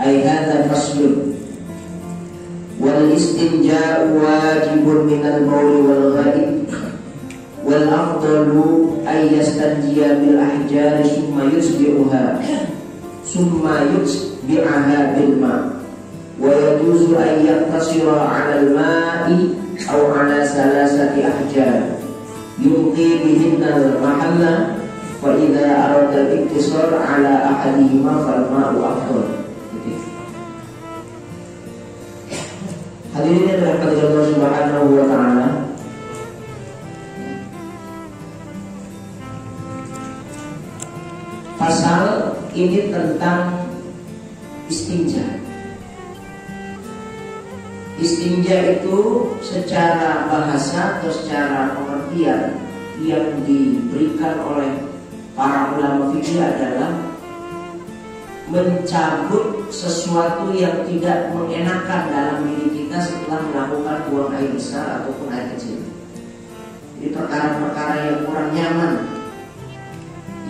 Ai hadza faslun. Wal istinja'u wajibun minal bauli wal ghaib. Wal afdalu ay yastanjiya bil ahjari summa yusbi'uha summa yusbi'aha bil ma'. Wa yajuzu an yaqtasira 'ala al ma'i aw 'ala salasati ahjar yumti bihinna al mahalla. Wa idza arada al iktisar 'ala ahadihima fal ma'u afdal. Hadirin yang dirahmati Allah Subhanahu wa taala, pasal ini tentang istinja. Istinja itu secara bahasa atau secara pengertian yang diberikan oleh para ulama fikih adalah mencabut sesuatu yang tidak mengenakan dalam diri kita setelah melakukan buang air besar ataupun air kecil. Jadi perkara-perkara yang kurang nyaman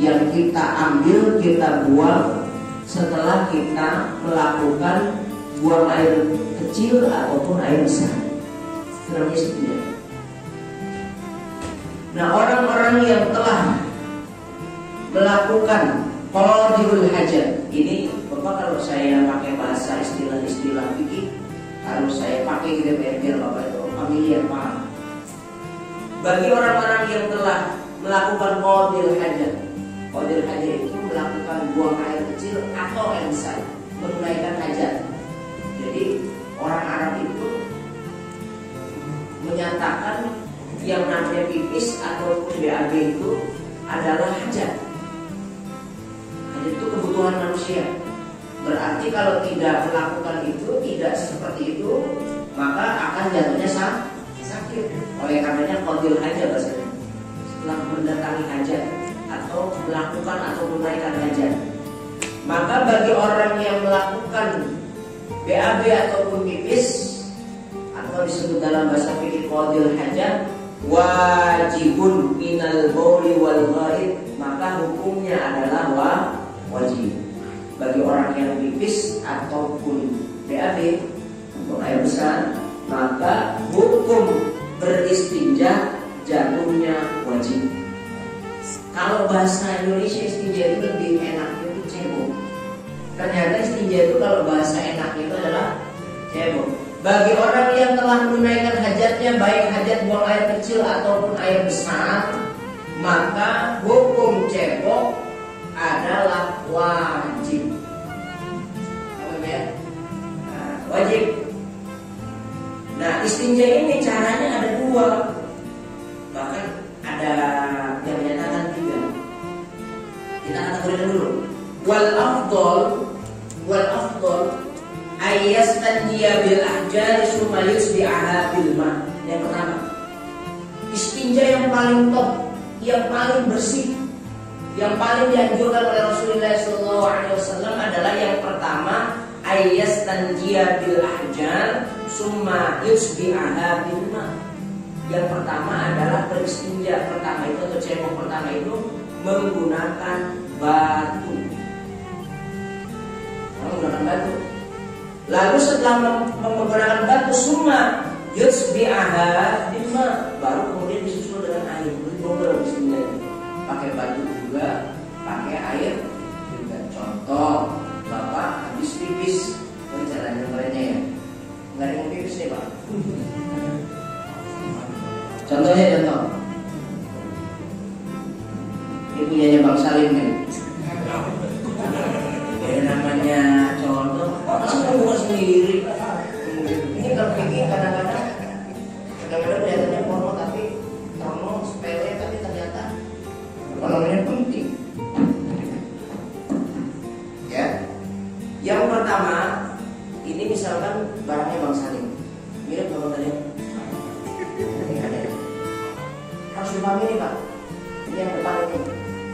yang kita ambil, kita buang setelah kita melakukan buang air kecil ataupun air besar. Itu namanya istinja. Nah, orang-orang yang telah melakukan qadirul hajat, ini Bapak kalau saya pakai bahasa istilah-istilah fikih, kalau saya pakai gitu biar Bapak itu familiar paham. Bagi orang-orang yang telah melakukan qadirul hajat, qadirul hajat itu melakukan buang air kecil atau air besar, menunaikan hajat. Jadi orang Arab itu menyatakan yang namanya pipis ataupun BAB itu adalah hajat. Hajat itu kebutuhan manusia. Berarti kalau tidak melakukan itu, tidak seperti itu, maka akan jatuhnya sakit. Oleh karenanya qadil hajat bahasanya. Setelah mendatangi hajat atau melakukan atau menunaikan hajat, maka bagi orang yang melakukan BAB ataupun pipis atau disebut dalam bahasa fikih qadil hajat, wajibun minal bauli wal ghaib, maka hukumnya adalah wajib. Bagi orang yang pipis ataupun BAB untuk air besar, maka hukum beristinja jatuhnya wajib. Kalau bahasa Indonesia istinja itu lebih enaknya itu cebok. Ternyata istinja itu kalau bahasa enaknya itu adalah cebok. Bagi orang yang telah menunaikan hajatnya, baik hajat buang air kecil ataupun air besar, maka hukum cebok adalah wajib. Apa ya? Nah, wajib. Nah, istinja ini caranya ada dua, bahkan ada yang menyatakan tiga. Kita kategorikan dulu. Wal afdal ayyastanjiya bil ahjari summa yusbi'aha bil ma'. Yang pertama, istinja yang paling top, yang paling bersih, yang paling dianjurkan oleh Rasulullah SAW adalah yang pertama, ayyastanjiya bil ahjar summa yusbi'aha bil ma'. Yang pertama adalah beristinja pertama itu atau cebok pertama itu menggunakan batu. Menggunakan batu. Lalu setelah menggunakan batu summa yusbi'aha bil ma', baru kemudian disusul dengan air. Betul istinja. Pakai batu juga, pakai air juga. Contoh, Bapak habis pipis, cara nyumbainya ya. Nggak ada yang pipis nih Pak. Contohnya contoh. Ini punyanya Bang Salim nih. Ini namanya contoh. Masa bukan sendiri. Ini kalau pikir kadang-kadang kelihatannya porno tapi porno sepele tapi ternyata ekonominya penting. Ya. Yang pertama, ini misalkan barangnya Bang Salim. Mirip Bang Salim. Ini ada. Harus dipahami nih Pak. Ini yang depan ini.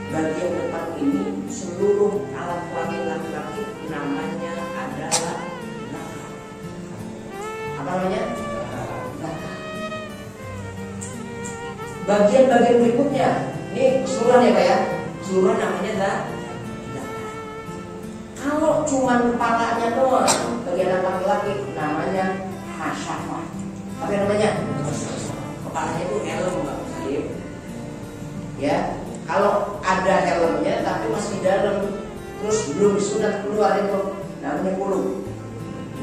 Bagian depan ini seluruh alat kelamin laki-laki namanya adalah zakar. Apa namanya? Zakar. Bagian-bagian berikutnya, ini keseluruhan ya Pak ya. Keseluruhan namanya zakar. Kalau cuman kepalanya doang, bagian laki-laki namanya hasyafah. Apa namanya? Kepalanya itu helm, Pak Salim. Ya, kalau ada helmnya tapi masih di dalam, terus belum disunat keluar itu namanya kulub.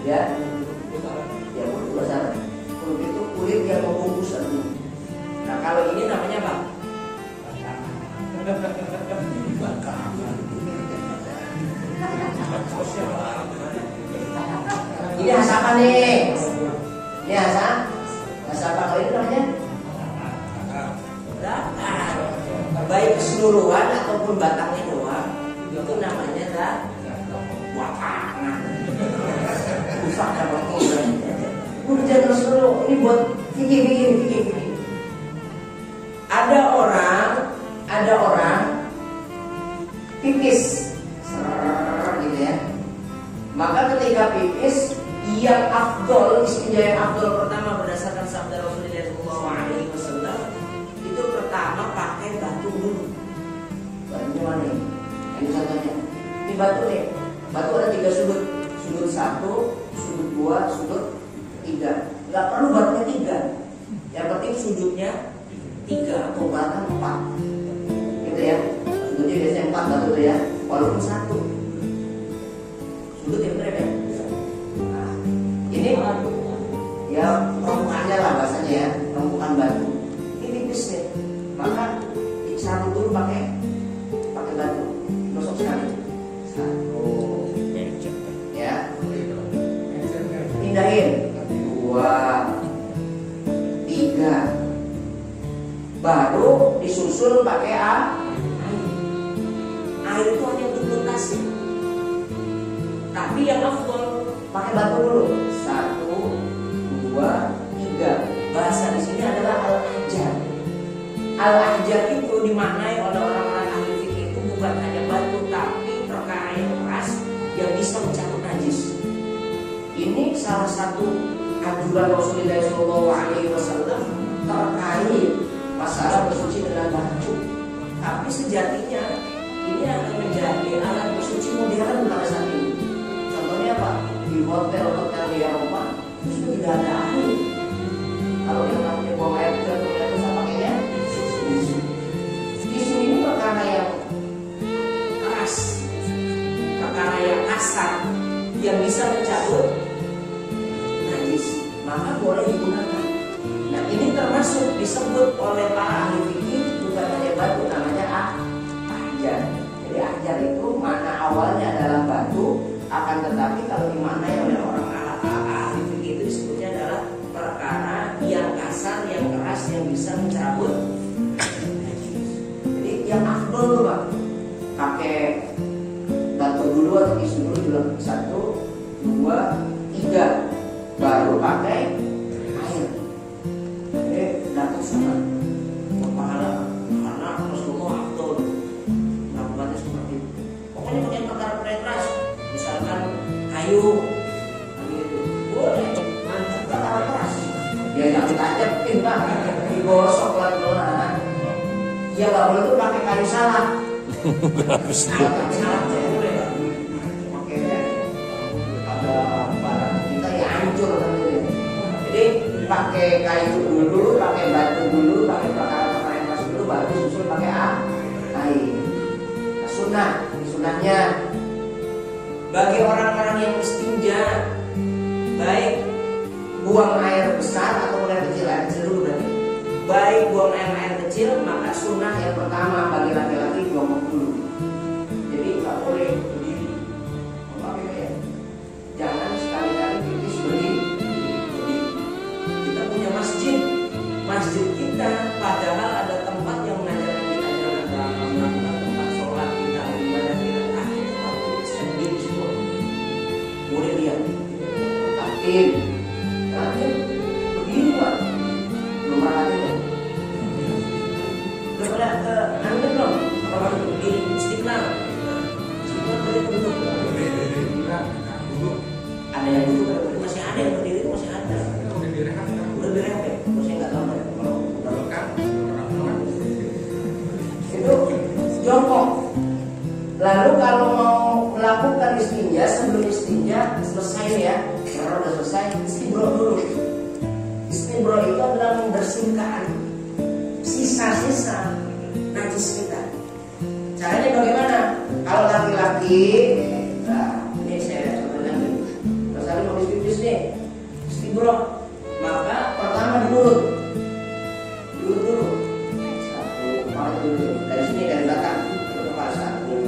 Ya, ya kulub sana. Kulub itu kulit yang membungkus itu. Nah kalau ini namanya apa? Ini hasapa nih. Ini hasap. Hasapa kalau ini namanya bakar. Baik keseluruhan ataupun batangnya doang, itu namanya wakangan. Usah dapat orang. Udah jangan seluruh. Ini buat fikir. Ada orang pipis gitu ya. Maka ketika pipis yang afdol, istinja yang afdol pertama berdasarkan sabda Rasulullah SAW itu pertama pakai batu dulu. Batunya mana ini? Ini contohnya. Ini batu nih. Batu ada 3 sudut. Sudut 1, sudut 2, sudut 3. Gak perlu batunya 3. Yang penting sudutnya 3 atau bahkan 4. Gitu ya. Sudutnya biasanya 4 batu tuh ya. Walaupun 1 sudut yang berbeda. Nah, ini ya permukaannya lah bahasanya ya, permukaan batu. Ini tipis nih, maka dicabut dulu pakai batu, gosok sekali. 1, ya, pindahin 2, 3, baru disusul pakai air itu hanya untuk lunasi. Tapi yang afdol pakai batu dulu. 1, 2, 3. Bahasa di sini adalah al-ahjar. Al-ahjar itu dimaknai oleh orang-orang ahli fikih itu bukan hanya batu, tapi perkara yang keras yang bisa mencabut najis. Ini salah satu anjuran Rasulullah SAW terkait masalah bersuci dengan batu. Tapi sejatinya ini akan menjadi alat bersuci modern pada saat ini. Contohnya apa? Di hotel-hotel di Eropa itu sudah tidak ada air. Kalau yang namanya buang air ke toilet bisa pakainya tisu. Tisu ini perkara yang keras, perkara yang kasar, yang bisa mencabut najis, maka boleh digunakan. Nah ini termasuk disebut oleh para ahli fikih bukan hanya batu, namanya ahjar. Jadi ahjar itu mana awalnya adalah batu, akan tetapi kalau dimaknai oleh orang ahli fikih itu disebutnya adalah perkara yang kasar, yang keras, yang bisa mencabut. Jadi yang afdol tuh Pak, pakai batu dulu atau tisu dulu bilang 1, 2, 3, baru pakai air. Ini dapat sunat pahala karena Rasulullah afdol melakukannya seperti itu. Pokoknya pakai perkara keras, misalkan kayu, gitu, boleh. Mantap perkara keras. Ya yang ditancapin Pak, digosok pelan-pelan. Ya nggak boleh tuh pakai kayu salak. Salak boleh. Makanya ada barang kita yang hancur kan gitu. Jadi pakai kayu dulu, pakai batu dulu, pakai perkara-perkara yang keras dulu, baru disusul pakai air. Nah, sunahnya bagi orang-orang yang istinja, baik buang air besar atau air kecil dulu berarti. Baik buang air kecil, maka sunnah yang pertama bagi laki-laki jongkok dulu. Jadi nggak boleh berdiri. Ya. Jangan sekali-kali pipis berdiri. Kita punya masjid kita padahal ada tempat yang mengajarkan kita jalan agama, melakukan tempat sholat kita, ibadah kita. Kita pipis berdiri semua. Boleh lihat. Takdir. Begini Pak, belum pernah lihat. Udah pernah ke Anda belum? Kalau di Istiqlal, Istiqlal boleh duduk. Ada yang duduk, masih ada yang berdiri, masih ada. Udah direpek, masih nggak tahu ya. Kalau kan itu jongkok. Lalu kalau mau melakukan istinja istinja selesai ya, karena udah selesai, istibro dulu. Istibro itu adalah membersihkan sisa-sisa najis kita. Caranya bagaimana? Kalau laki-laki, nah ini saya contohnya nih, misalnya mau pipis nih, istibro, maka pertama dulu. Satu, kepala dulu. Dari sini dari belakang, kepala 1, 2,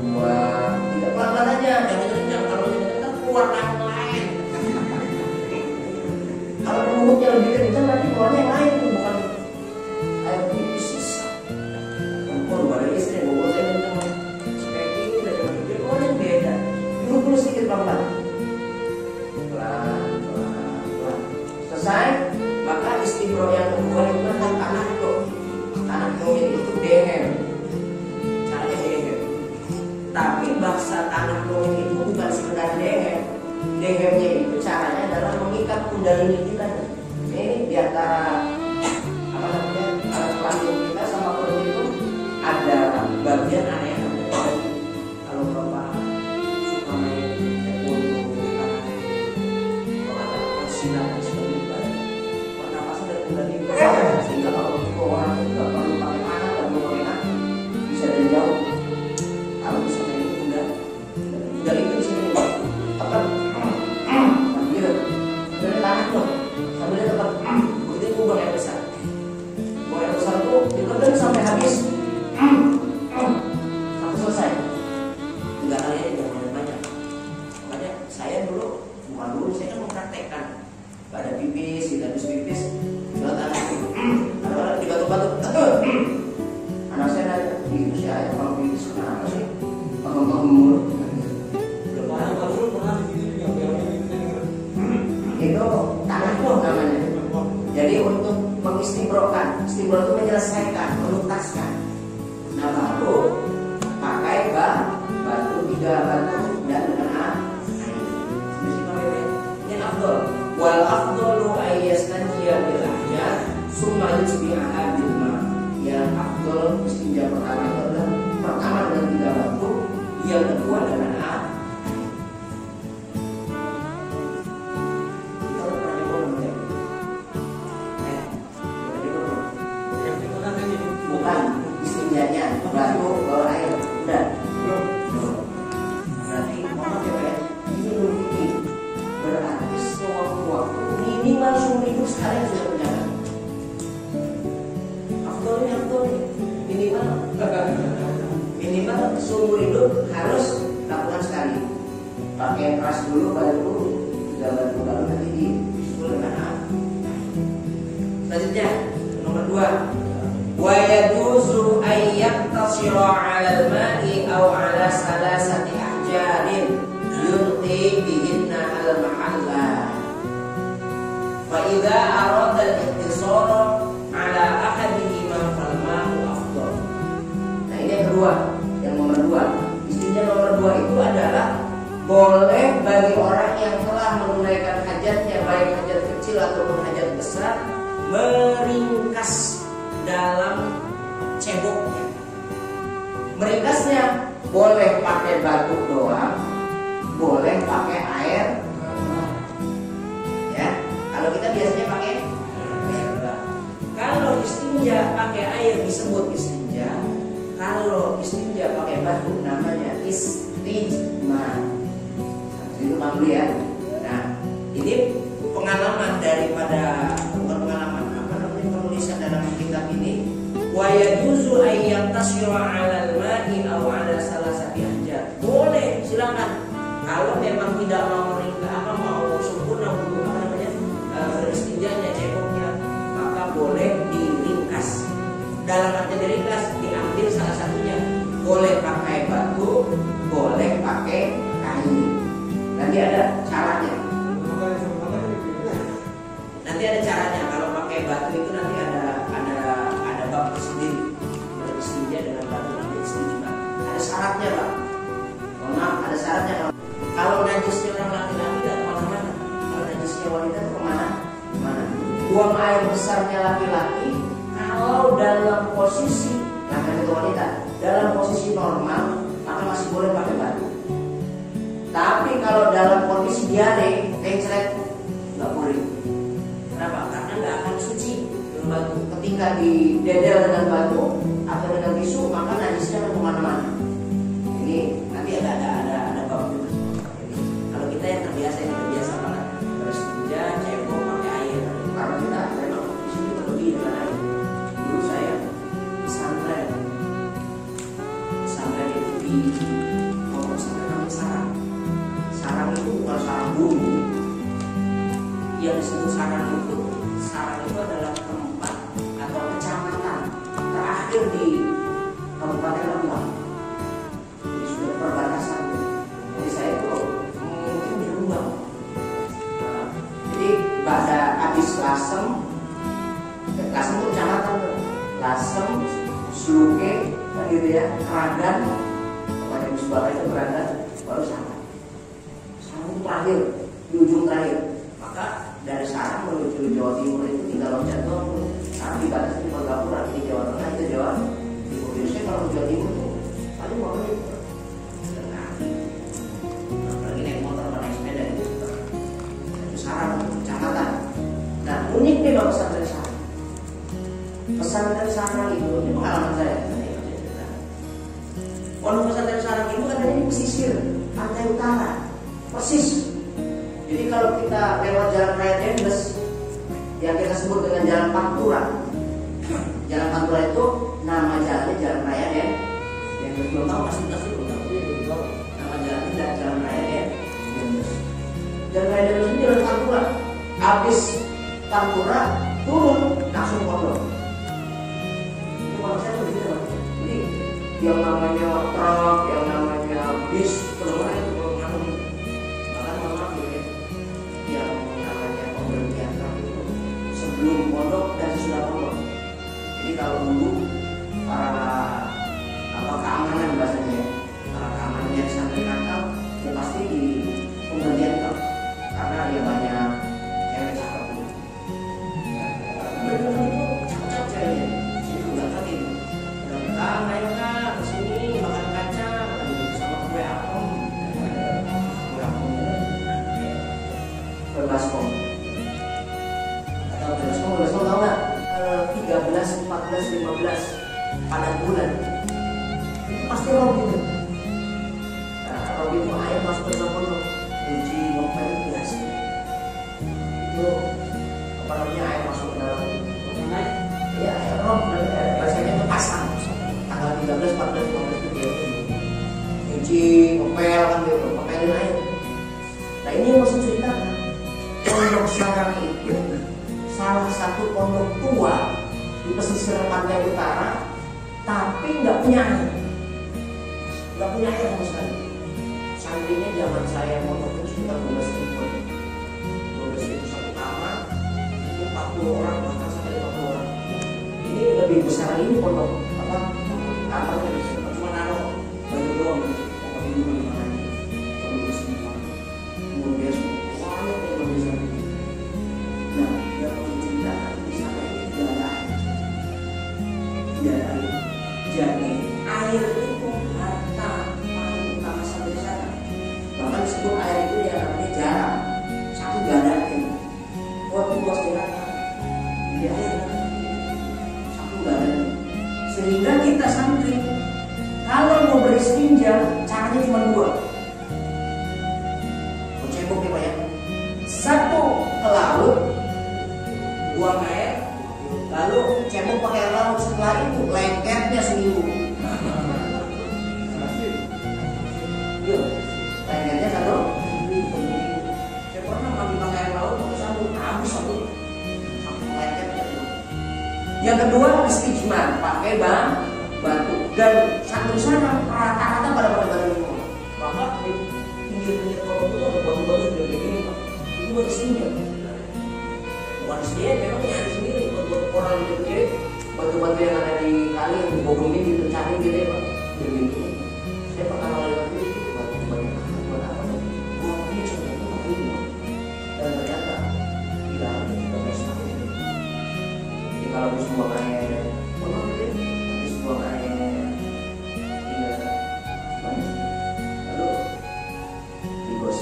3, pelan-pelan aja, jangan kencang. Kalau kencang keluar lain. Kalau mulutnya lebih kencang nanti keluarnya yang lain, bukan air pipis sisa. Perempuan badan istri, bawa saya kencang. Kayak gini udah jangan pikir keluarnya beda. Dulu sedikit pelan-pelan. Pelan-pelan. Selesai. Maka istibro yang kedua itu kan tanah kromin itu dehem. Caranya dehem. Tapi bahasa tanah kromin itu bukan sekedar dehem. Dehemnya itu caranya adalah mengikat kundalini kita. Ini di antara apa namanya kelamin kita sama perut itu ada bagian aneh. Kalau bapak suka main taekwondo, ada silat dan sebagainya. Sehingga kalau itu orang itu nggak perlu pakai mana, nggak perlu pakai kaki, bisa dari jauh. Kalau bisa main kuda itu di sini tekan, sambil dari tanah tuh, sambil tekan, begitu itu buang air besar. Buang air besar itu ditekan sampai habis, sampai selesai. 3 kali aja jangan banyak. Makanya saya saya kan mempraktekkan. Gak ada pipis, kita habis pipis. Ada di batu-batu, anak saya nanya, itu si ayah kalau pipis kenapa sih? Bang mulut. Itu tanah loh namanya. Jadi untuk mengistibrokan, istibro itu menyelesaikan, menuntaskan. Nah baru pakai batu 3 batu dan dengan air. Ini afdol. Wal afdalu ayyastanjiya bil ahjar summa yusbiha bil ma. Yang afdal istinja pertama itu adalah pertama dengan 3 batu, yang kedua dengan air. Kita pernah coba namanya. Bukan istinjanya batu bawa air, udah. Berarti mama coba ini belum ini. Berarti sewaktu-waktu minimal seumur hidup sekali sudah berjalan. Afdol minimal seumur hidup harus lakukan sekali. Pakai keras dulu, baru 3 batu, baru nanti disusul dengan air. Selanjutnya nomor 2, wa yajuzu ay yaktasira 'ala al-ma'i aw 'ala salasati ahjarin yulqi bihinna al-mahalla. Fa idza arada al-iktisara 'ala ahadihima fal ma'u afdal. Nah ini yang kedua, yang nomor 2. Istilahnya nomor 2 itu adalah boleh bagi orang yang telah menunaikan hajatnya, baik hajat kecil ataupun hajat besar, meringkas dalam ceboknya. Meringkasnya boleh pakai batu doang, boleh pakai air. Ya, kalau kita biasanya pakai air. Kalau istinja pakai air disebut istinja. Kalau istinja pakai batu namanya istijmar. Itu dulu ya. Nah, ini pengalaman daripada penulisan dalam kitab ini. Wa yajuzu ay yantasiru 'ala al-ma'i aw 'ala salasati ahjar. Boleh, silakan. Kalau memang tidak mau mau sempurna untuk beristinjanya, ceboknya, maka boleh diringkas. Dalam arti diringkas, diambil salah satunya. Boleh pakai batu, boleh pakai kayu. Nanti ada caranya. Nanti ada caranya. Kalau pakai batu itu nanti ada bab sendiri. Beristinja dengan batu nanti istinja. Ada syaratnya, Pak. Mohon maaf, ada syaratnya. Kalau najisnya orang laki-laki tidak kemana-mana. Kalau najisnya wanita itu kemana? Buang air besarnya laki-laki. Kalau dalam posisi laki-laki itu wanita, dalam posisi normal, maka masih boleh pakai batu. Tapi kalau dalam kondisi diare, kencret nggak boleh. Kenapa? Karena nggak akan suci dengan batu. Ketika didedel dengan batu atau dengan tisu, maka najisnya akan kemana-mana. Ini nanti ada bau. Kalau kita yang terbiasa banget berstinja, cebok pakai air. Karena kita memang di sini berlebih dengan air. Dulu saya pesantren itu di pesantren namanya sarang. Sarang itu bukan sarang bumbu. Yang disebut sarang itu adalah tempat atau kecamatan terakhir di Kabupaten Rembang. Ini sudah perbatasan. Jadi saya itu mungkin di Rembang. Jadi pada habis Lasem itu kecamatan, Lasem, Sluke, gitu ya, Keragan, kepada Musbara itu Keragan, baru Sarang. Sarang itu terakhir, di ujung terakhir. Maka dari Sarang menuju Jawa Timur itu tinggal loncat doang. Sarang dibatasi di Magapura, di Jawa Tengah itu Jawa Timur. Biasanya kalau Jawa Timur itu paling mau menit. Apalagi naik motor atau naik sepeda itu. Itu Sarang, kecamatan. Nah, unik nih Pak pesantren Sarang. Pesantren Sarang itu, ini pengalaman saya. Pondok pesantren Sarang itu adanya di pesisir pantai utara, persis. Jadi kalau kita lewat jalan raya Dendles, yang kita sebut dengan jalan Pantura, jalan Pantura itu nama jalannya jalan raya Dendles. Belum tahu fasilitas itu, nama jalannya jalan raya Dendles. Jalan raya Dendles ini jalan Pantura. Habis Pantura turun langsung pondok. Itu kalau saya begitu. Jadi yang namanya truk, yang namanya bis, keluar itu nganu. Bahkan maaf ya, yang namanya pemberhentian truk itu sebelum pondok dan sesudah pondok. Jadi kalau dulu para keamanan bahasanya, para keamanan yang santri nakal, ya pasti di pemberhentian truk karena dia banyak cewek cakep. Bener-bener itu cakep ceweknya. Sini juga kaget. Kang, ayo Kang, kesini makan kacang, lagi sama kue apem, kue baskom. Atau kue baskom tahu nggak? 13, 14, 15 pada bulan itu pasti rob gitu. Nah, rob itu air masuk ke dalam pondok, uji ngopel itu biasa. Itu apa namanya air masuk ke dalam naik? Ya air rob, biasanya itu pasang. Tanggal 13, 14, 15 itu dia nyuci, ngepel kan gitu, ngepelin air. Nah ini yang mau saya ceritakan, pondok Sarang itu salah satu pondok tua di pesisir pantai utara, tapi nggak punya air, sama sekali. Santrinya zaman saya pondok itu sekitar 12.000 satu kamar, itu 40 orang bahkan sampai 50 orang. Ini lebih besar ini pondok kamarnya cuma naruh baju doang, mau tidur di mana aja. Kalau bersih kemudian banyak yang berbisa. Nah, yang menceritakan di sana ini tidak ada air. Jadi air itu harta paling utama sampai sana. Bahkan disebut air itu yang namanya jarang. Satu gak ada air. Waktu bos dirata, di air satu gak ada. Sehingga kita santri kalau mau beristinja caranya cuma dua. Cebok ya Pak ya. Satu ke laut, buang air, lalu cebok pakai air laut. Setelah itu lengketnya seminggu. Yuk, lengketnya satu. Saya pernah mandi pakai air laut, pakai sabun, habis satu lengketnya. Yang kedua istijmar, pakai batu. Dan satu sana rata-rata pada batu semua. Maka di pinggir-pinggir kolong itu ada batu-batu sudah begini Pak. Itu buat istinja. Bukan istinja, memang ada sendiri buat orang gede, batu-batu yang ada di kali yang dibogomin, dipencarin gitu ya Pak. Begini. Saya pertama kali lihat itu batu-batu buat apa? Buat ini coba itu pakai ini. Dan ternyata di dalamnya juga besar. Jadi kalau di semua air, di semua air. Lalu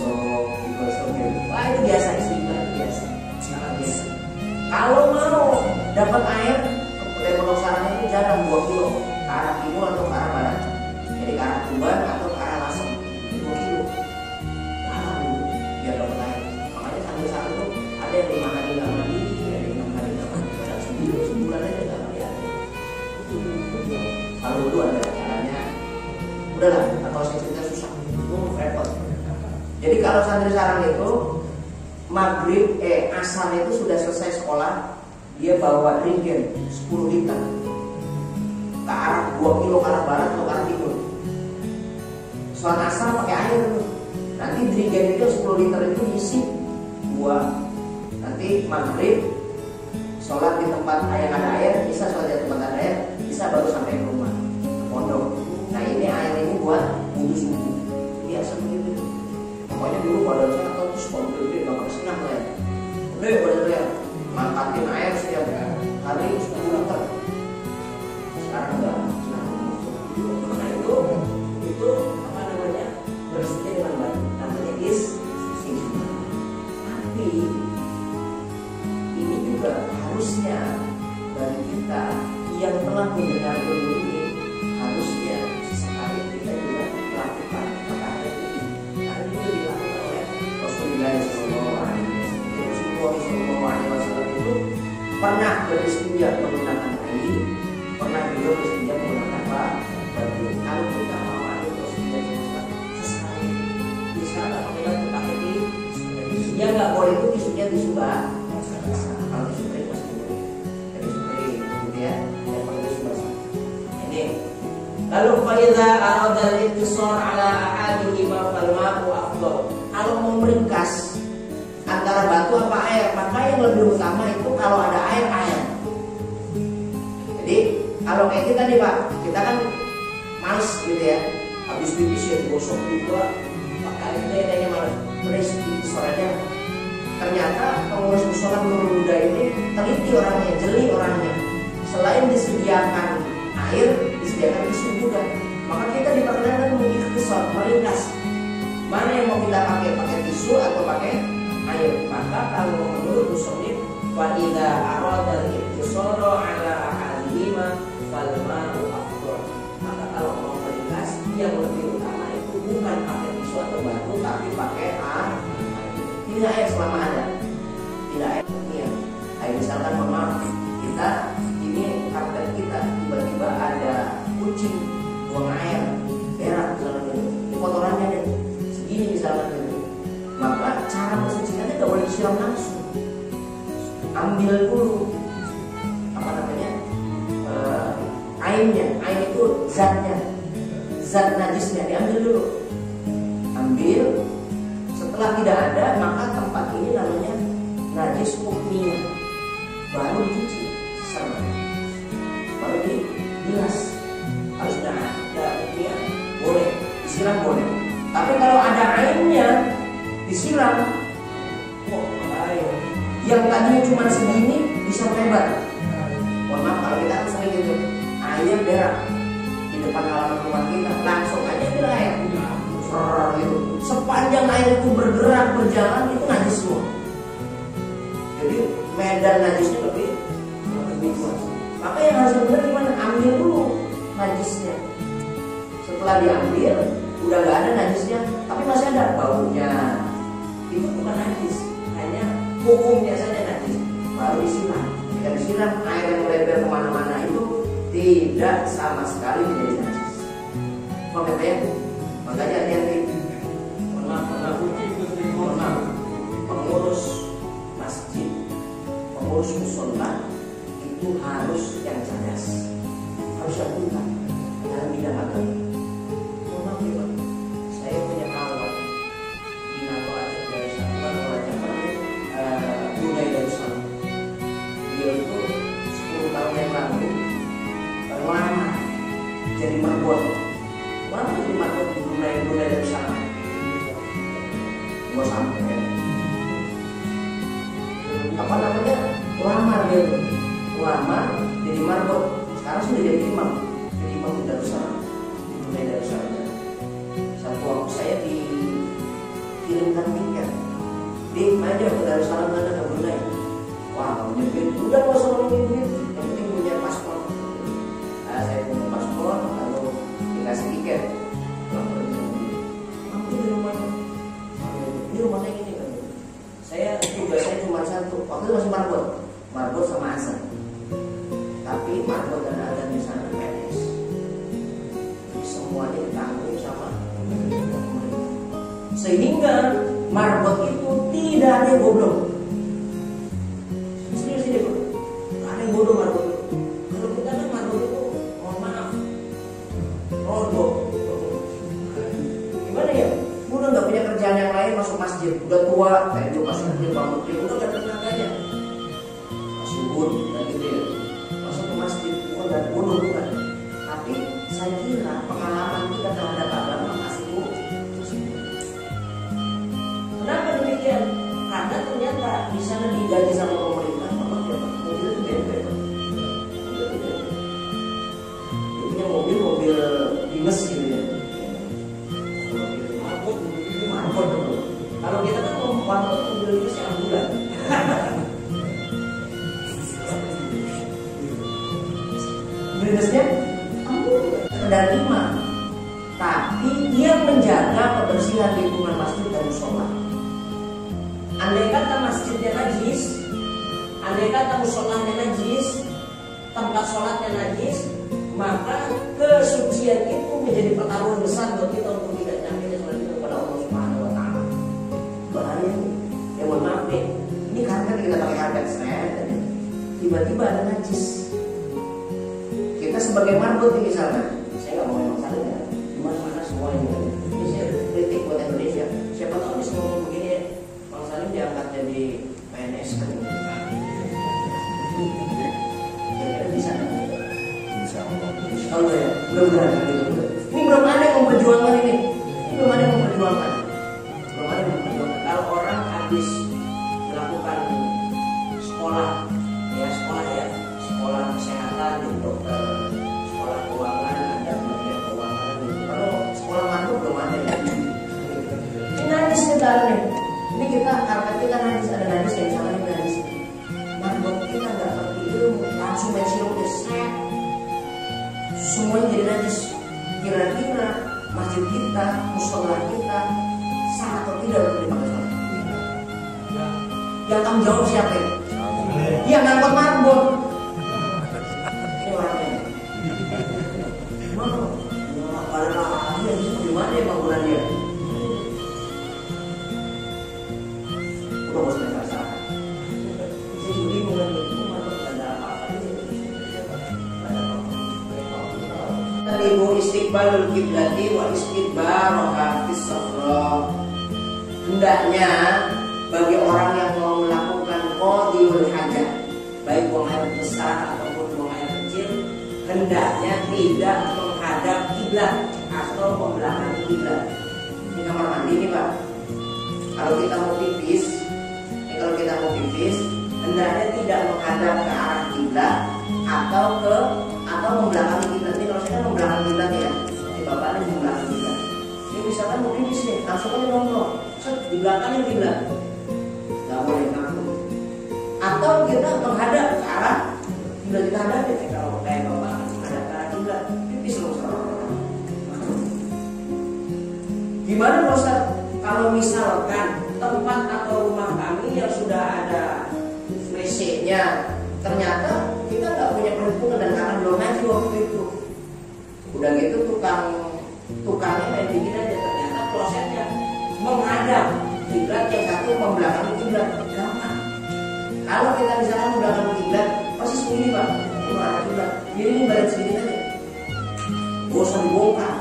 digosok gitu. Wah itu biasa, istimewa itu biasa, sangat biasa. Kalau mau dapat air, dari Pondok Saran itu jarang 2 kilo ke arah timur atau ke arah barat. Jadi ke arah Tuban atau ke arah Lasem 2 kilo. Lama dulu biar dapat air. Makanya sambil saat itu ada yang 5 hari nggak mandi, ada yang 6 hari nggak mandi, kadang sebulan aja nggak mandi air. Kalau dulu ada caranya, udahlah kalau saya cerita susah, repot. Jadi kalau santri sarang itu maghrib asar itu sudah selesai sekolah, dia bawa drinken 10 liter ke arah 2 kilo ke arah barat atau ke arah timur. Sholat asar pakai air tuh. Nanti drinken itu 10 liter itu diisi 2. Nanti maghrib sholat di tempat yang ada air, bisa sholat di tempat ada air, bisa baru sampai ke rumah, ke pondok. Nah ini air ini buat wudhu subuh. Biasa begitu. Pokoknya dulu badan saya atau terus komplit nggak pernah senang lah ya. Udah badan saya mangkatin air setiap hari 10 liter. Sekarang enggak. Nah itu apa namanya, bersihnya dengan baik. Namanya istighfar. Tapi ini juga harusnya bagi kita yang telah mendengar ilmu ini, harusnya sesekali kita juga melakukan perkara ini. Karena itu dilakukan oleh Rasulullah SAW itu pernah beristinja menggunakan air, pernah juga beristinja menggunakan batu. Kalau kita mau ada beristinja sesekali, bisa nggak pakai di ya nggak boleh itu tisunya tisu bak. Kalau tisu kering masih boleh, tisu kering gitu ya, yang pakai tisu basah. Ini lalu faiza aradal ittisar ala ahadihima fal ma'u afdal. Kalau mau meringkas antara batu apa air, maka yang lebih utama itu kalau ada air. Jadi kalau kayak kita nih Pak, kita kan males gitu ya, habis pipis ya digosok juga, pakai airnya malas, terus sorenya. Ternyata pengurus musola Nurul Huda ini teliti orangnya, jeli orangnya. Selain disediakan air, disediakan tisu juga. Maka kita diperkenankan mengikhtisar, meringkas. Mana yang mau kita pakai tisu atau pakai air. Maka kalau menurut musonif, wa idza arada al-ikhtisara ala ahadihima fal ma'u afdal. Maka kalau mau meringkas, yang lebih utama itu bukan pakai tisu atau batu, tapi pakai air. Tidak air selama ada, tidak air. Ya. Misalkan mohon maaf, kita ini karpet kita tiba-tiba ada kucing buang air berak misalnya gitu, ini kotorannya deh segini misalnya gitu. Maka cara mensucikannya tidak boleh disiram langsung. Ambil dulu apa namanya airnya, air itu zatnya, zat najisnya diambil dulu. Ambil. Setelah tidak ada, maka tempat ini namanya najis hukmiyah. Baru dicuci sama, baru dibilas. Harus ada hukmiyah, boleh disiram boleh. Tapi kalau ada airnya disiram, kok air yang tadinya cuma segini bisa lebar. Mohon maaf kalau kita kan sering gitu, air berak di depan halaman rumah kita, langsung aja itu air. Gitu. Sepanjang air itu bergerak berjalan itu najis semua. Jadi medan najisnya lebih luas. Maka yang harus benar gimana? Ambil dulu najisnya. Setelah diambil, udah gak ada najisnya, tapi masih ada baunya. Itu bukan najis, hanya hukumnya saja najis. Baru disiram. Jika disiram air yang melebar kemana-mana itu tidak sama sekali menjadi najis. Paham ya? Makanya hati-hati. Mohon maaf, pengurus masjid, pengurus musola itu harus yang cerdas, harus yang pintar dalam bidang agama. Mohon maaf ya Pak, saya punya kawan di Nato Aceh dari Satuan Raja Brunei Darussalam. Dia itu 10 tahun yang lalu lama jadi marbot. Lama jadi marbot di Brunei Darussalam. Gua sampai apa namanya, lamar dia tuh, lamar jadi marbot. Sekarang sudah jadi imam di Darussalam, di Brunei Darussalam. Satu waktu saya di kirimkan tiket. Di aja ke Darussalam mana ke Brunei. Wah, kalau nyebut udah nggak usah ngomongin duit, yang penting punya paspor. Nah, saya punya paspor, lalu dikasih tiket. Mampu di rumahnya. Ini rumah saya ini kan. Tugasnya cuma satu. Waktu itu masih marbot sama azan. Tapi marbot dan azan di sana PNS. Semuanya ditanggung sama pemerintah. Sehingga marbot itu tidak ada yang bodoh. Serius ini bro, tidak ada yang bodoh marbot itu. Kalau kita kan marbot itu, mohon maaf, rodok. Gimana ya? Udah nggak punya kerjaan yang lain, masuk masjid, udah tua, kayak itu masuk masjid bangun dia, udah nggak ada tenaganya. Masuk bun, dan gitu ya. Masuk ke masjid, udah bodoh bukan. Tapi saya kira pengalaman kita terhadap agama masih buruk. Kenapa demikian? Karena ternyata di sana digaji sama pemerintah, memang dia mobil itu beda. Dia punya mobil dinas gitu ya. Marbot dulu. Kalau kita kan marbot mobil dinasnya ambulan. Dinasnya ambulan. Sekedar imam, tapi dia menjaga kebersihan lingkungan masjid dan musola. Andai kata masjidnya najis, andai kata musolanya najis, tempat sholatnya najis, maka kesucian itu menjadi pertaruhan besar buat kita untuk tidak nyampe sholat kita kepada Allah Subhanahu Wa Taala. Bahaya ini. Ya mohon maaf nih, ini karena kita pakai karpet seret, tiba-tiba ada najis. Kita sebagai marbot misalnya, saya nggak mau ngomong salah ya, mana semua ini. Ini saya kritik buat Indonesia. Siapa tahu bisa ngomong begini. Saling diangkat jadi PNS kan? Bisa kan? Allah ya, mudah-mudahan gitu. Ini belum ada yang memperjuangkan ini. Belum ada yang memperjuangkan. Kalau orang habis melakukan sekolah kesehatan, dokter, sekolah keuangan, ada bagian keuangan gitu. Kalau sekolah mantu belum ada ya. Ini najis kita nih. Ini kita karpet kita najis, ada najis yang sama dengan najis. Marbot kita nggak ngerti ilmu, langsung pensiun set. Semuanya jadi najis. Kira-kira masjid kita, musola kita sah atau tidak untuk dipakai sholat? Yang tanggung jawab siapa ya? Yang ngangkut marbot. Ini orangnya. Mana? Dia di mana ya bangunan dia? Ibu istiqbalul kiblati wa istidbaroha fis safra. Hendaknya bagi orang yang mau melakukan qadiyul hajat, baik buang air besar ataupun buang air kecil, hendaknya tidak menghadap kiblat atau membelakangi kiblat. Ini kamar mandi nih Pak. Kalau kita mau pipis, hendaknya tidak menghadap ke arah kiblat atau membelakangi kiblat. Ini kalau saya kan membelakangi kiblat ya, ini bapak ini membelakangi kiblat. Ini misalkan mau pipis nih, langsung aja nongkrong, di belakangnya kiblat, nggak boleh ngaku. Atau kita menghadap ke arah kiblat, kita hadap ya, kalau kayak bapak menghadap ke arah kiblat, pipis langsung. Gimana Ustaz? Kalau misalkan tempat atau rumah kami yang sudah ada WC-nya, ternyata kita nggak punya perhubungan dan karena belum ngaji waktu itu, udah gitu tukangnya main bikin aja, ternyata prosesnya menghadap kiblat, yang satu membelakangi kiblat. Gampang. Kalau kita misalkan membelakangi kiblat, pasti segini Pak, menghadap kiblat, ini badan sedikit aja, gak usah dibongkar.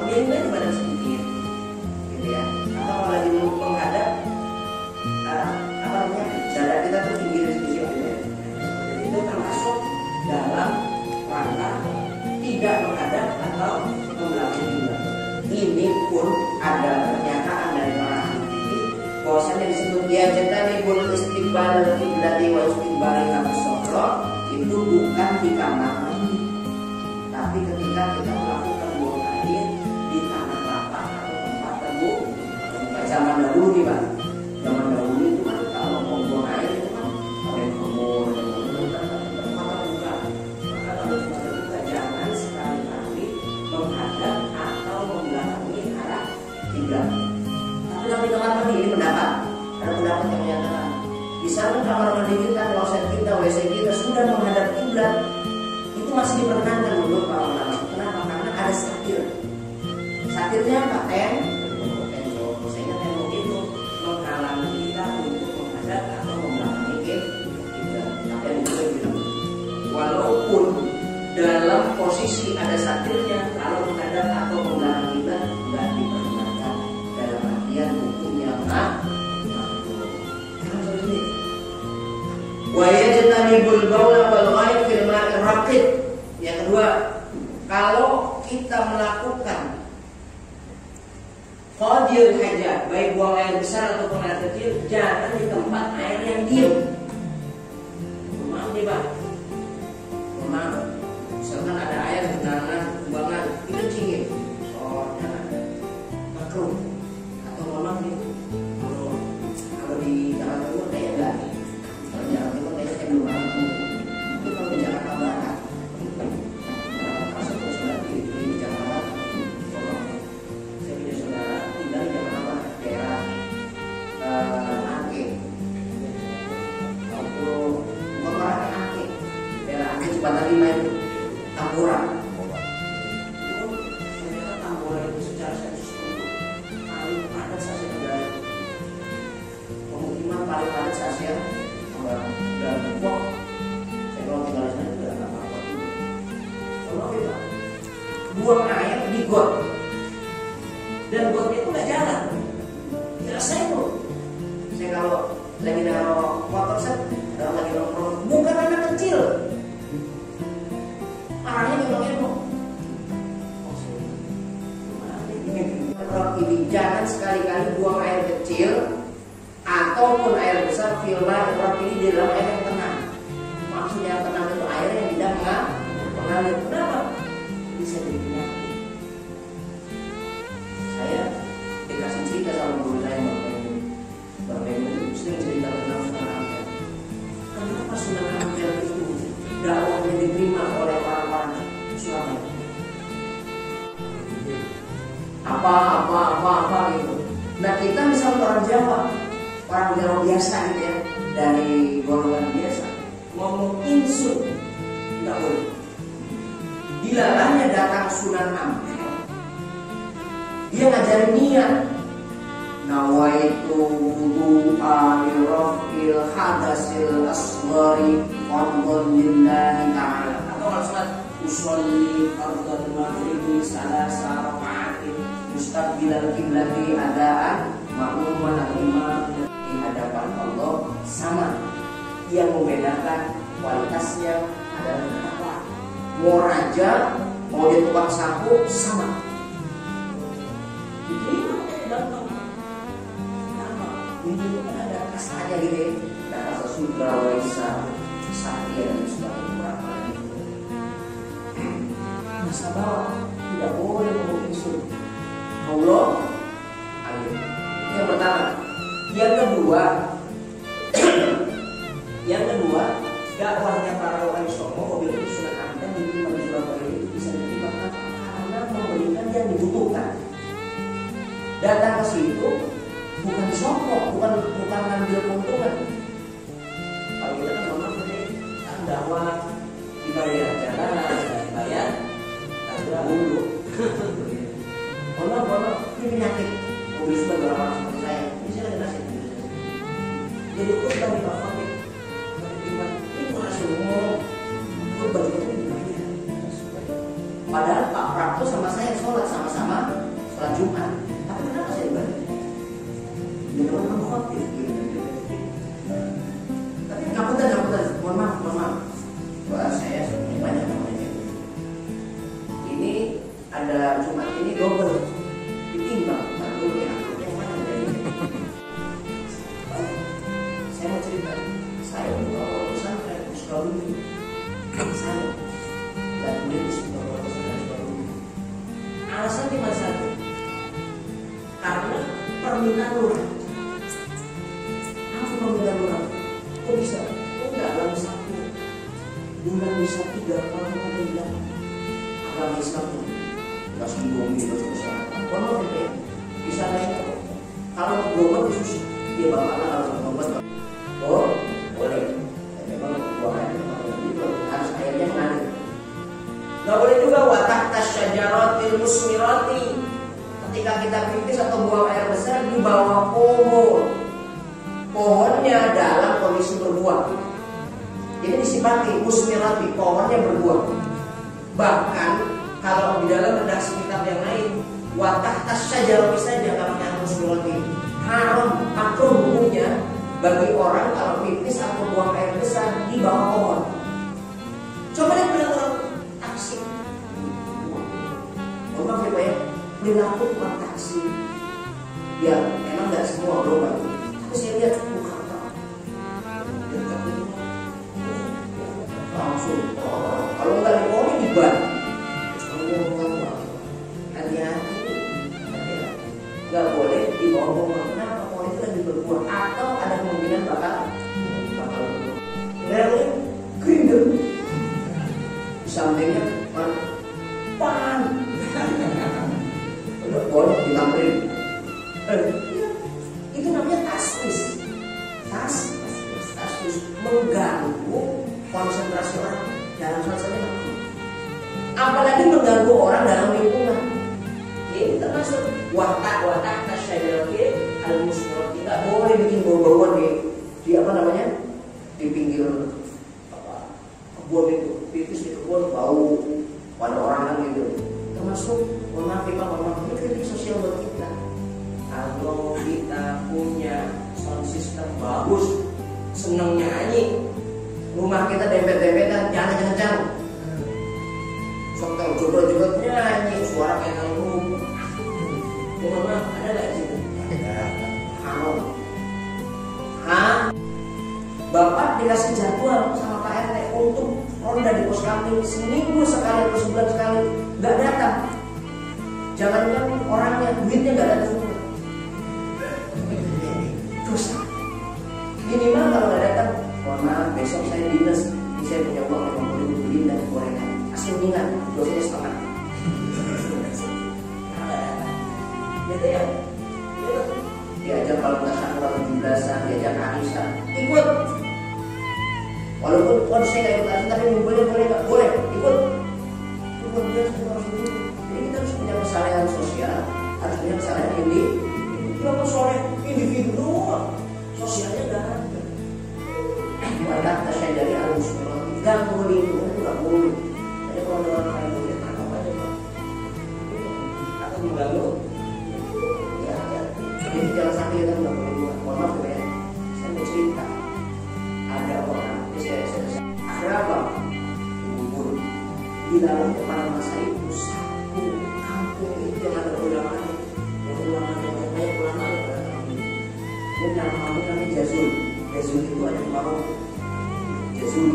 Biarin aja badan sedikit, gitu ya. Atau kalau lagi menghadap, dada kita tuh tinggi sedikit, gitu ya. Jadi itu termasuk dalam rangka tidak menghadap atau membelakangi kiblat. Ini pun ada pernyataan dari para ahli fikih bahwasanya disebut ya jantanibul istiqbal kiblati wa istiqbal al-sofra, itu bukan di kamar mandi, tapi ketika kita melakukan buang air di tanah lapang atau ini pendapat. Ada pendapat yang menyatakan, misalnya kamar mandi kita, kloset kita, WC kita sudah menghadap kiblat, itu masih diperkenankan menurut para ulama. Kenapa? Karena ada satir. Satirnya apa? Tembok. Sehingga tembok itu menghalangi kita untuk menghadap atau membelakangi kiblat. Tapi yang itu bilang, walaupun dalam posisi ada satirnya, kalau menghadap atau membelakangi kiblat nggak diperkenankan dalam artian hukumnya wa yajtanibul baula wal ghaib fil ma'ir raqid. Yang kedua, kalau kita melakukan qadil hajat, baik buang air besar ataupun air kecil, jangan di tempat air yang diem. Maaf nih Pak, maaf, misalkan ada air genangan, buangan, kita cingin, oh jangan, makruh. Atau maaf nih, kalau di Jakarta Timur kayak enggak. Kalau di Jakarta Timur kayaknya kayak belum ada. Tapi kalau di Jakarta Barat, masuk ke di Jakarta, saya punya saudara tinggal di Jakarta Barat, daerah Angke, bukan Barat Angke, daerah Angke Jembatan 5 itu, Tambora. Itu ternyata Tambora itu secara sensus paling padat se-Asia Tenggara. Pemukiman paling padat se-Asia Tenggara. Dan kok saya kalau tinggal di sana juga nggak apa-apa juga. Kalau kita buang air di got dan gotnya itu nggak jalan, nggak sempur. Saya kalau lagi naruh motor set, kalau lagi nongkrong, bukan anak kecil, arahnya gendong-gendong. Ini jangan sekali-kali buang air kecil ataupun air besar filma ini di dalam air yang tenang. Maksudnya yang tenang itu air yang tidak mengalir. Kenapa? Bisa jadi penyakit. Saya dikasih cerita sama guru saya Bang Memi, sering cerita tentang Sunan Ampel. Kenapa Sunan Ampel itu dakwahnya diterima oleh orang-orang Surabaya? Apa gitu. Nah kita misalnya orang Jawa biasa gitu ya, dari golongan biasa, ngomong insun nggak boleh. Bila hanya datang Sunan Ampel, dia ngajarin niat, nawaitu wudu'a li raf'il hadasil asghari fardhan lillahi ta'ala. Atau kalau sholat usolli fardhan maghribi salasa raka'atin mustaqbilal qiblati adaan ma'muman atau imam di hadapan Allah. Sama, yang membedakan kualitasnya adalah apa? Mau raja, mau dia tukang sapu, sama. Diterima gampang. Kenapa? Ini kan ada kastanya gitu ya. Ada kasta sudra, waisa, satria dan sebagainya. Berapa lagi? Masa bawah tidak boleh ngomong insun. Allah alim. Yang pertama. Yang kedua, dakwahnya para wali songo mobil Sunan Ampel di Surabaya itu bisa diterima karena memberikan yang dibutuhkan. Datang ke situ bukan disokok, bukan ngambil keuntungan. Kalau kita kan memang kan dakwah dibayar jalan, dibayar dulu. Konon ini penyakit mobil sebagai orang seperti saya. Ini saya ada nasib. Jadi khutbah di Pak Fahmi, ini bukan semua khutbah itu. Padahal Pak Prapto sama saya sholat sama-sama sholat Jumat. Tapi kenapa saya balik? Dia memang khotib. Tapi ngapunten, mohon maaf. Wah, saya sebenarnya banyak namanya. Ini ada Jumat ini double ditimbang. Yang mana dari ini? Saya mau cerita. Saya bawa pesantren di Sukabumi. Saya dan kemudian di Sukabumi. Alasan cuma satu. Karena permintaan lurah. Apa permintaan lurah? Kok bisa? Kok enggak dalam satu bulan bisa 3 orang meninggal? Agama Islam itu kasih domi, kasih kesehatan. Kalau bisa lain kalau berobat khusus Iya bapaknya harus membuat. Oh boleh. Memang buang air itu harus airnya mengalir. Gak boleh juga watahta syajaratil musmirati. Ketika kita pipis atau buang air besar di bawah pohon, pohonnya dalam kondisi berbuah. Ini disifati musmirati, pohonnya berbuah. Bahkan kalau di dalam redaksi kitab yang lain, watahta syajaratil saja namanya musmirati. Haram, makruh hukumnya bagi orang kalau pipis atau buang air besar di bawah pohon. Coba lihat orang taksi. Maaf ya Pak ya, perilaku tukang taksi. Ya memang nggak semua global. Tapi saya lihat bukan langsung. Kalau nggak di pohon di ban. Hati-hati. Nggak boleh di bawah pohon. Kenapa? Pohon itu lagi berbuah atau ada kemungkinan bakal berbuah. Grinder. Di sampingnya pan. Udah boleh ditambahin. Itu namanya taswis. Taswis mengganggu konsentrasi orang dalam suasana. Apalagi mengganggu orang dalam lingkungan. Ini termasuk watak tasyayyafi al-musyraf. Tidak boleh bikin bau-bauan di apa namanya? Di pinggir kebun itu, pipis di kebun bau pada orang kan gitu. Termasuk mohon maaf ini kritik sosial buat kita. Kalau kita punya sound system bagus, seneng nyanyi, rumah kita dempet-dempetan, jangan kencang. Soal jodoh-jodoh nyanyi, suara kayak ngomong. Mohon maaf, ada nggak di situ? Haram. Bapak dikasih jadwal sama Pak RT untuk ronda di pos kami seminggu sekali atau sebulan sekali, nggak datang. Jangan orangnya, duitnya nggak datang semua. Dosa. Minimal kalau nggak datang, mohon maaf besok saya dinas, saya punya uang 50.000 beli dan gorengan. Asal ingat, dosanya setengah. Gitu ya. Diajak kalau nggak salah 17-an, diajak Anissa, ikut. Walaupun saya nggak ikut Anissa, tapi ngumpulnya boleh nggak? Boleh, ikut. Dia harus ikut. Jadi kita harus punya kesalahan sosial, harus punya kesalahan individu. Kenapa soleh individu doang? Sosialnya nggak ada. Wadah tasyajari al-musyraf. Ganggu lingkungan itu nggak boleh. Jadi kalau ada orang lain boleh tangkap aja Pak. Atau mengganggu. Jadi jangan sampai kita nggak boleh buat. Mohon maaf ya, saya mau cerita. Ada orang, akhirnya apa? Kubur. Di dalam kepala masa itu satu kampung itu yang ada ulangannya, yang banyak ulangannya pada kampung. Ini nama kampung namanya Jazul. Jazul itu ada di Maroko. Jazul,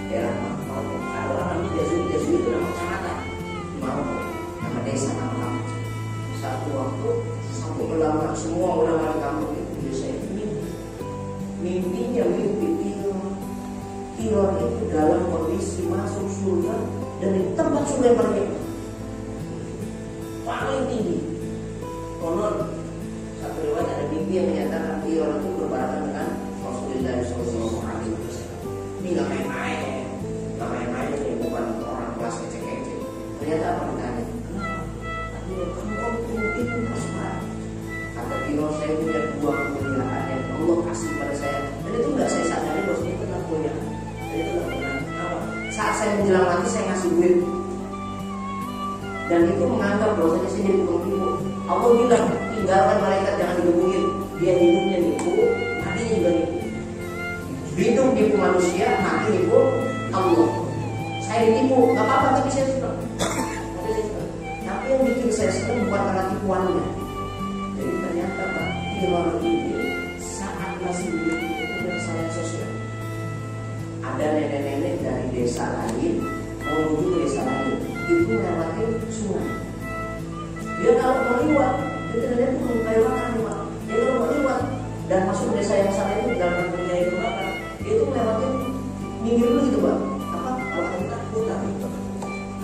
daerah Maroko. Ada orang namanya Jazul. Jazul itu nama kecamatan di Maroko, nama desa, nama kampung. Satu waktu ulama, semua ulama di kampung itu biasanya mimpinya mimpi Tilor itu dalam kondisi masuk surga dan di tempat surga yang paling tinggi. Konon satu riwayat ada mimpi yang menyatakan Tilor itu berbarengan dengan Rasulullah SAW. Ini nggak main-main, ini bukan orang kelas kecil-kecil. Ternyata apa ditanya? Kamu itu prosper. Kata Tino, saya punya dua kemuliaan yang Allah kasih pada saya, dan itu nggak saya sadari bahwa itu adalah kemuliaan. Dan itu nggak pernah apa. Saat saya menjelang mati saya ngasih duit, dan itu menganggap bahwasanya saya jadi tukang tipu. Allah bilang tinggalkan malaikat, jangan dihubungin. Dia hidupnya nipu, matinya juga nipu. Hidup nipu manusia, mati nipu Allah. Saya ditipu, nggak apa-apa, tapi saya suka. Tapi yang bikin saya senang bukan karena tipuannya. Jadi ternyata Pak Tilor ini saat masih hidup itu punya kesalahan sosial. Ada nenek-nenek dari desa lain mau menuju ke desa lain, itu melewati sungai. Dia kalau mau lewat, itu nenek itu melewatkan Pak. Dia kalau mau lewat dan masuk desa yang sana itu dalam kampungnya itu bakar, itu melewati minggir dulu gitu Pak. Apa? Kalau kita putar itu.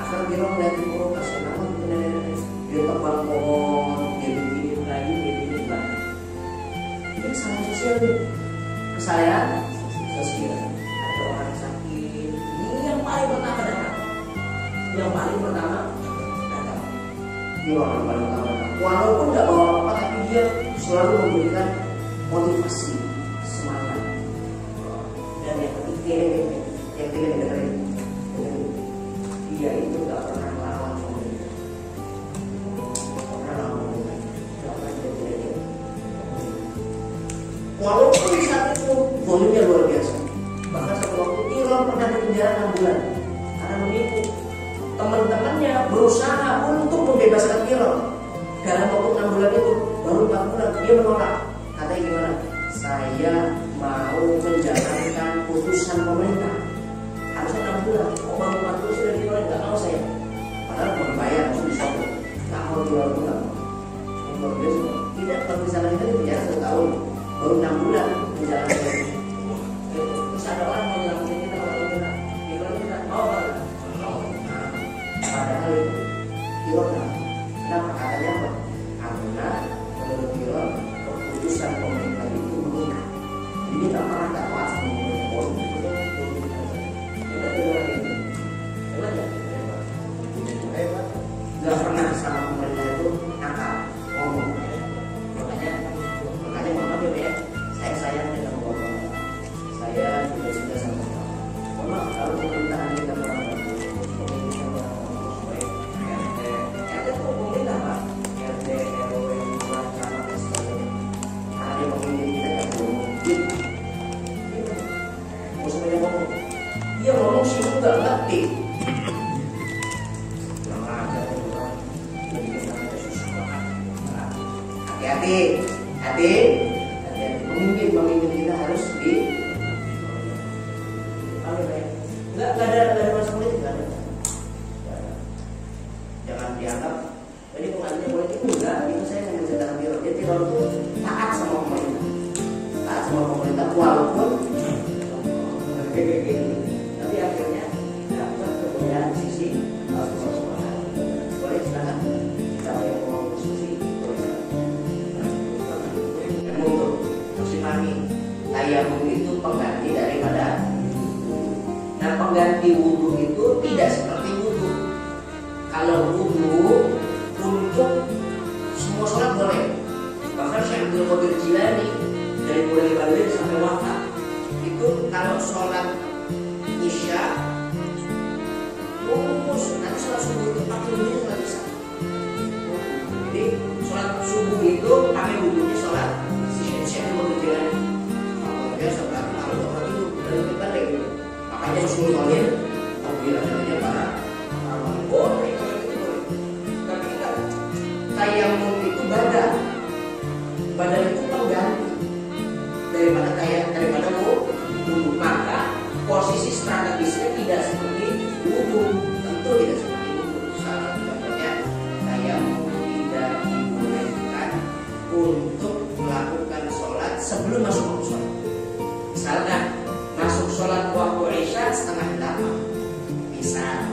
Akan Tilor melihat di pulau kasih nama itu nenek-nenek. Dia tebang pohon, dia bikin kayu, dia bikin batu. Ini kesalahan sosial. sosial ke saya sosial. Ada orang sakit, ini yang paling pertama datang. Yang paling pertama datang. Ini orang paling pertama datang. Walaupun nggak bawa apa, tapi dia selalu memberikan motivasi, semangat. Dan yang ketiga, dia itu nggak pernah melawan pemerintah. Walaupun saat itu volumenya luar biasa. Bahkan satu waktu Iron pernah di penjara 6 bulan karena menipu. Teman-temannya berusaha untuk membebaskan Iron. Dalam waktu 6 bulan itu, baru 4 bulan dia menolak. Katanya gimana? Saya mau menjalankan putusan pemerintah. Harusnya 6 bulan. Oh baru 4 bulan sudah ditolak, nggak mau saya. Padahal mau dibayar, langsung disogok. Nggak mau dilakukan. Luar biasa. Tidak, kalau misalnya kita di penjara 1 tahun, baru 6 bulan menjalankan. Terus ada orang yang ngelakuin kita kalau kita mau kan? Padahal itu Iron. Kenapa katanya apa? Karena menurut Iron keputusan pemerintah itu mengikat. Jadi nggak pernah dapat sama pemerintah. Nggak pernah sama pemerintah itu nakal ngomong. Makanya maaf ya, saya sayang dengan bapak. Saya juga sudah sama bapak. Maaf kalau pemerintah kita pernah dia ngomong sih nggak ngerti. Hati-hati, pemimpin kita harus di. Nggak ada masalah politik, nggak ada. Jangan dianggap. Jadi pengajian politik enggak. Itu saya sambil ceritakan Tiro. Dia Tiro itu taat sama pemerintah, walaupun tapi akhirnya dapat kemudian sisi persoalan. Boleh silakan siapa yang mau diskusi boleh silakan. Dan untuk kami tayamum itu pengganti daripada. Nah pengganti wudhu itu tidak seperti wudhu. Kalau wudhu untuk semua sholat boleh. Bahkan Syekh Abdul Qadir Jilani dari mulai balik sampai wafat itu kalau sholat isya nanti sholat subuh itu pakai wudhunya sholat isya. Jadi sholat subuh itu pakai wudhunya sholat Syekh Abdul Qadir Jilani. Kalau dia sholat kalau sholat itu dari balik gitu. Makanya Rasulullah SAW bilang namanya para boleh kalau itu boleh. Tapi kita tayamum itu badan itu pengganti daripada wudhu. Maka posisi strategisnya tidak seperti wudhu, tentu tidak seperti wudhu. Salah contohnya tayamum tidak dibolehkan untuk melakukan sholat sebelum masuk waktu sholat. Misalnya masuk sholat waktu isya 7:30, misal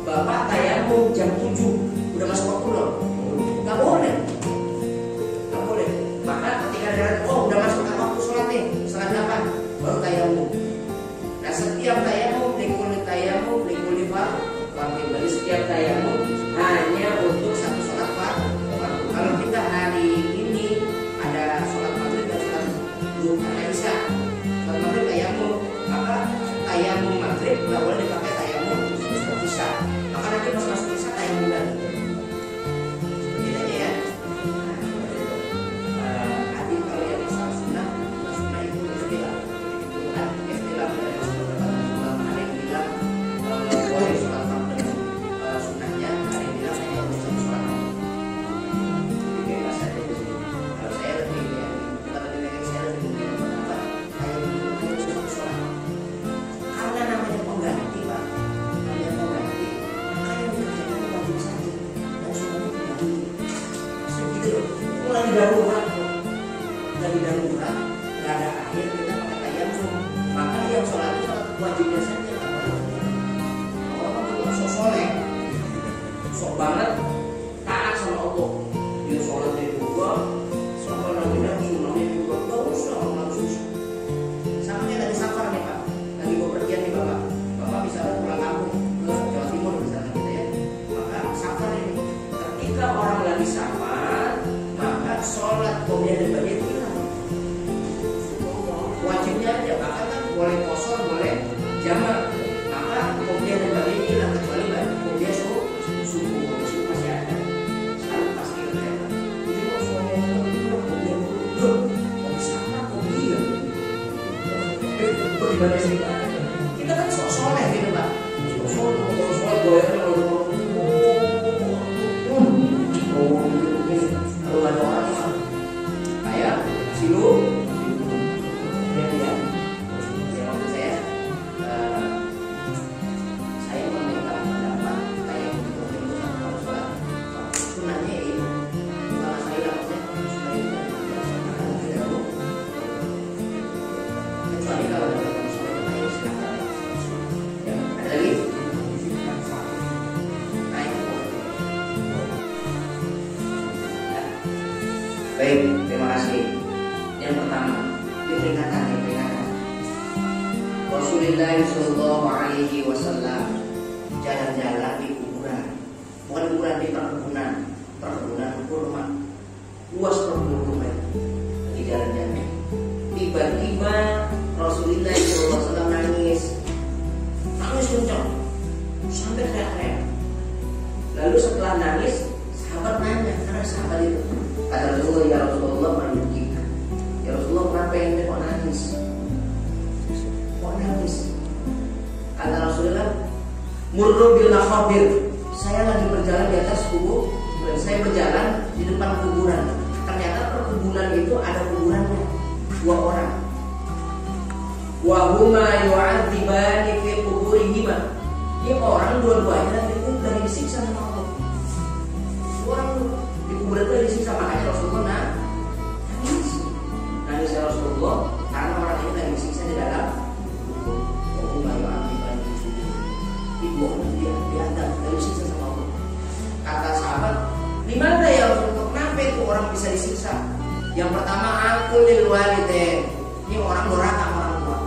bapak tayamum jam 7 udah masuk waktu belum? Nggak boleh. Maka ketika dia udah masuk waktu sholat nih 7:30 baru tayamum. Nah setiap tayamum likuli fardu. Jadi setiap tayamum hanya untuk satu sholat fardu. Kalau kita hari ini ada sholat maghrib dan sholat zuhur ada isya, sholat maghrib tayamum, maka tayamum maghrib nggak boleh dipakai tayamum isya. Maka nanti pas masuk isya tayamum lagi. Dari darurat nggak ada air kita pakai tayamum, maka yang sholat itu sholat wajibnya saja. Orang itu sok soleh, sok banget taat sama Allah. Dia sholatnya juga, sama namanya sunahnya juga, nggak usah. sholat qobliyah dan ba'diyah itu hilang. Wajibnya aja, bahkan kan boleh kosor, boleh jamak. Maka qobliyah dan ba'diyah hilang, kecuali qobliyah subuh masih ada. Sekarang pasti ternyata. Jadi kalau suaminya qobliyah dulu, mau sama qobliyah. Bagaimana sih? Kita kan soleh gitu Pak. Soleh goyang kalau ada orang kayak silu ya saya meminta pendapat kayak gitu sunahnya ini kalau saya dapatnya kecuali kalau baik, terima kasih. Yang pertama, peringatan. Rasulullah Shallallahu Alaihi Wasallam jalan-jalan di kuburan, bukan kuburan, di perkebunan kurma, luas perkebunan di jalan-jalan. Tiba-tiba Rasulullah Shallallahu Alaihi Wasallam nangis kencang, sampai teriak-teriak. Lalu setelah nangis, sahabat nanya, karena sahabat itu kata Rasulullah, ya Rasulullah menunjukkan, ya Rasulullah kenapa ente kok nangis? Kok nangis? Kata Rasulullah, murru bil makhabir, saya lagi berjalan di atas kubur dan saya berjalan di depan kuburan. Ternyata perkebunan itu ada kuburannya 2 orang. Wa huma yu'adzibani fi quburihima. Ini orang dua-duanya lagi disiksa sama Allah. Orang di kuburan itu disiksa, makanya Rasulullah nangis ya Rasulullah karena orang ini lagi disiksa di dalam kubur. Ibu dia diantar lagi disiksa sama Allah. Kata sahabat, di mana ya Rasulullah? Kenapa itu orang bisa disiksa? Yang pertama, akul lil walidain. Ini orang durhaka sama orang tua.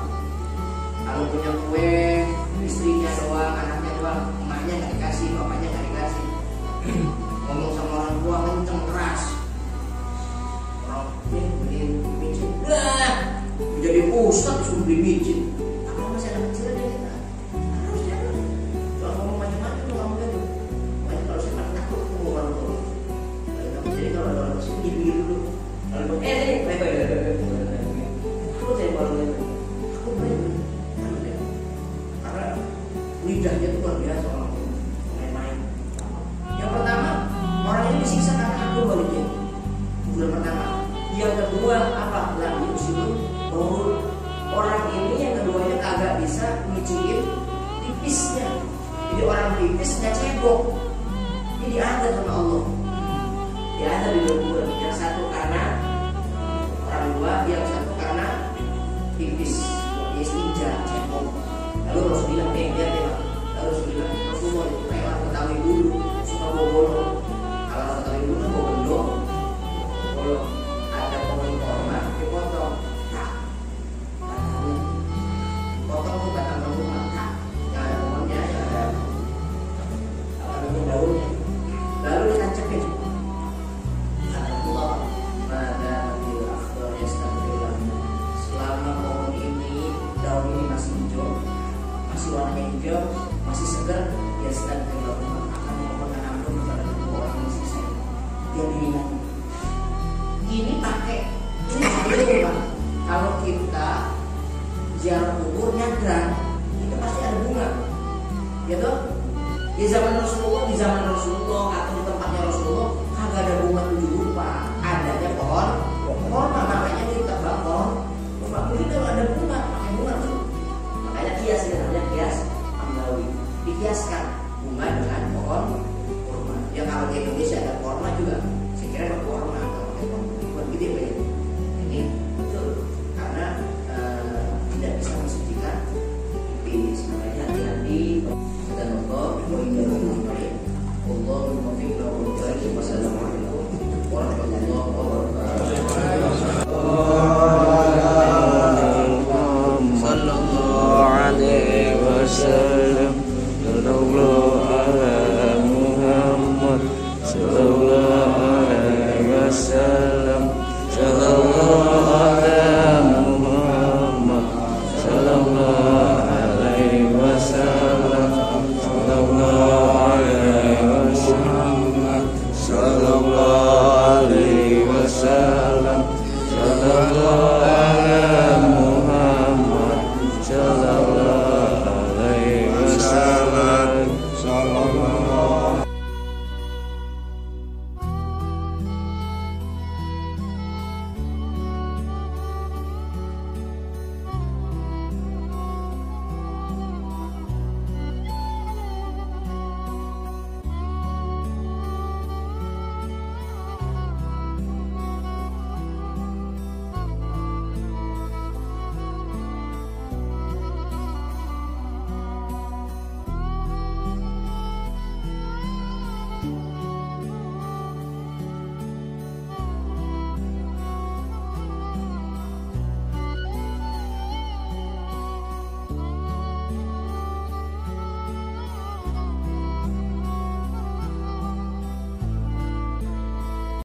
Kalau punya kue, istrinya doang, anaknya doang, emaknya nggak dikasih, bapaknya nggak dikasih. Ngomong sama orang tua kenceng keras, orang beli micin, jadi ustad suruh beli micin. Apa masih ada kecil aja kita? Harus jaga. Jangan ngomong macam-macam tuh kamu kan. Makanya kalau saya malah takut ngomong orang tua. Jadi kalau ada orang sini dipikir dulu. Kalau aku saya baru aku berani, karena lidahnya itu luar biasa orang main-main. Yang pertama, orang ini disiksa karena aku baliknya. Bulan pertama. Yang kedua apa? Lagi usul bahwa orang ini yang keduanya kagak bisa nyicipin pipisnya. Jadi orang pipisnya cebok. Ini diadab sama Allah. Diadab di kuburan. Yang satu karena orang tua, yang satu karena pipis, istinja, cebok. Lalu Rasul bilang, lihat ya, lalu Rasul bilang, Rasulullah itu kayak orang Betawi dulu suka bawa bolong. Kalau orang Betawi dulu kan bawa gendong, bolong. Ada pohon korma, dipotong, tak, potong tuh batang korma, tak, yang ada pohonnya, yang ada apa namanya daunnya, lalu ditancekin. Allah, pada bil akhbar yastaghfirullah. Selama pohon ini, daun ini masih hijau, masih warnanya hijau, masih segar, ya yastaghfirullah akan memohonkan ampun kepada kedua orang yang sisa. Dia diingat. Ini pakai ini Pak. Kalau kita ziarah kubur nyadar, itu pasti ada bunga, gitu. Di zaman Rasulullah atau di tempatnya Rasulullah kagak ada bunga 7 rupa, adanya pohon korma, makanya kita bangun. Ini kalau ada bunga, pakai bunga tuh. Makanya kias ya, namanya kias amlawi. Dikiaskan bunga dengan pohon korma. Ya kalau di Indonesia ada korma juga, saya kira ada korma atau pakai pohon gitu ya. Ini betul karena tidak bisa mensucikan pipis. Makanya hati-hati dan Allah, Allah